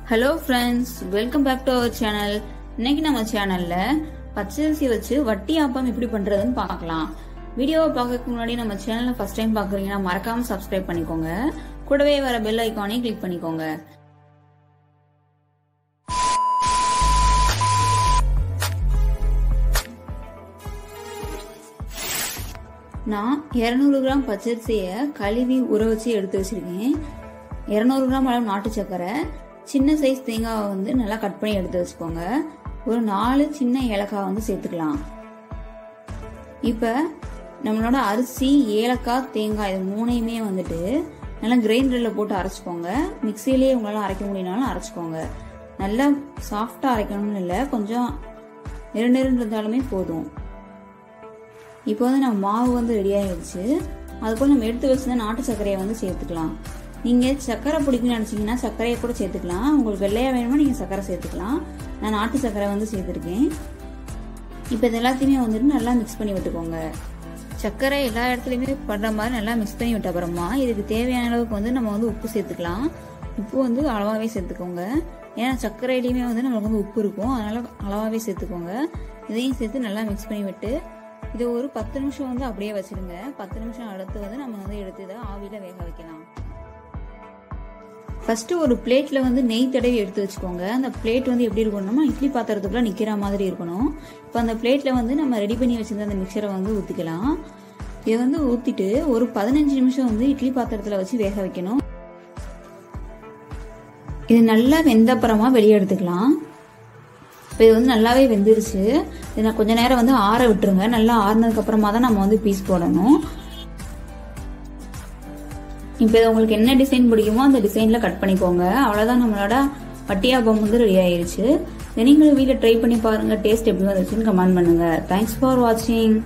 Hello friends, welcome back to our channel. இன்னைக்கு நம்ம சேனல்ல பச்சரிசி வச்சு வட்டி ஆப்பம் எப்படி பண்றதுன்னு பார்க்கலாம். வீடியோவை பார்க்கறதுக்கு முன்னாடி நம்ம சேனலை ஃபர்ஸ்ட் டைம் பார்க்கறீங்கன்னா மறக்காம சப்ஸ்கிரைப் பண்ணிக்கோங்க. கூடவே வர பெல் ஐகானை கிளிக் பண்ணிக்கோங்க. நான் 200 கிராம் பச்சரிசியை கழுவி ஊற வச்சு எடுத்து வச்சிருக்கேன். 200 கிராம் அளவு நாட்டு சக்கரை, சின்ன சைஸ் தேங்காவை வந்து நல்லா கட் பண்ணி எடுத்து வச்சுக்கோங்க. ஒரு 4 சின்ன ஏலக்காய் வந்து சேர்த்துக்கலாம். இப்ப நம்மளோட அரிசி, ஏலக்காய், தேங்காய் இது மூணையுமே வந்துட்டு நல்லா கிரைண்டர்ல போட்டு அரைச்சுக்கோங்க. மிக்சியிலேயே உங்களால அரைக்க முடியினாலும் அரைச்சுக்கோங்க. நல்லா சாஃப்டா அரைக்கணும்னு இல்லை, கொஞ்சம் நெருநெருன்னு இருந்தாலுமே போதும். இப்போ வந்து நம்ம மாவு வந்து ரெடி ஆயிடுச்சு. அதுக்குள்ள நம்ம எடுத்து வச்சிருந்த நாட்டு சர்க்கரையை வந்து சேர்த்துக்கலாம். நீங்க சர்க்கரை பிடிக்குன்னு நினைச்சீங்கன்னா சர்க்கரையை கூட சேர்த்துக்கலாம். உங்களுக்கு வெள்ளையா வேணுமா நீங்க சர்க்கரை சேர்த்துக்கலாம். நான் நாட்டு சர்க்கரை வந்து சேர்த்துருக்கேன். இப்போ இது எல்லாத்தையுமே வந்துட்டு நல்லா மிக்ஸ் பண்ணி விட்டுக்கோங்க. சர்க்கரை எல்லா இடத்துலையுமே படுற மாதிரி நல்லா மிக்ஸ் பண்ணி விட்ட அப்புறமா இதுக்கு தேவையான அளவுக்கு வந்து நம்ம வந்து உப்பு சேர்த்துக்கலாம். உப்பு வந்து அளவாவே சேர்த்துக்கோங்க. ஏன்னா சர்க்கரையிலையுமே வந்து நம்மளுக்கு வந்து உப்பு இருக்கும், அதனால அளவாவே சேர்த்துக்கோங்க. இதையும் சேர்த்து நல்லா மிக்ஸ் பண்ணி விட்டு இது ஒரு 10 நிமிஷம் வந்து அப்படியே வச்சிருங்க. 10 நிமிஷம் அடுத்து வந்து நம்ம வந்து எடுத்து இதை ஆவியில வேக வைக்கலாம். ஃபர்ஸ்ட் ஒரு பிளேட்ல வந்து நெய் தடவி எடுத்து வச்சுக்கோங்க. அந்த பிளேட் வந்து எப்படி இருக்கணும்னா இட்லி பாத்திரத்துக்குள்ள நிக்கிற மாதிரி இருக்கணும். இப்போ அந்த பிளேட்ல வந்து நம்ம ரெடி பண்ணி வச்சிருந்த அந்த மிக்சரை வந்து ஊத்திக்கலாம். இதை வந்து ஊத்திட்டு ஒரு 15 நிமிஷம் வந்து இட்லி பாத்திரத்துல வச்சு வேக வைக்கணும். இது நல்லா வெந்த அப்புறமா வெளியே எடுத்துக்கலாம். இப்போ இது வந்து நல்லாவே வெந்துருச்சு. இதை நான் கொஞ்ச நேரம் வந்து ஆற விட்டுருங்க. நல்லா ஆறுனதுக்கு அப்புறமா தான் நம்ம வந்து பீஸ் போடணும். இப்போ இது உங்களுக்கு என்ன டிசைன் பிடிக்குமோ அந்த டிசைன்ல கட் பண்ணிக்கோங்க. அவ்வளவுதான், நம்மளோட வட்டி ஆப்பம் வந்து ரெடி ஆயிருச்சு. நீங்களும் வீட்டில் ட்ரை பண்ணி பாருங்க. டேஸ்ட் எப்படி வந்துச்சுன்னு கமெண்ட் பண்ணுங்க. தேங்க்ஸ் ஃபார் வாட்சிங்.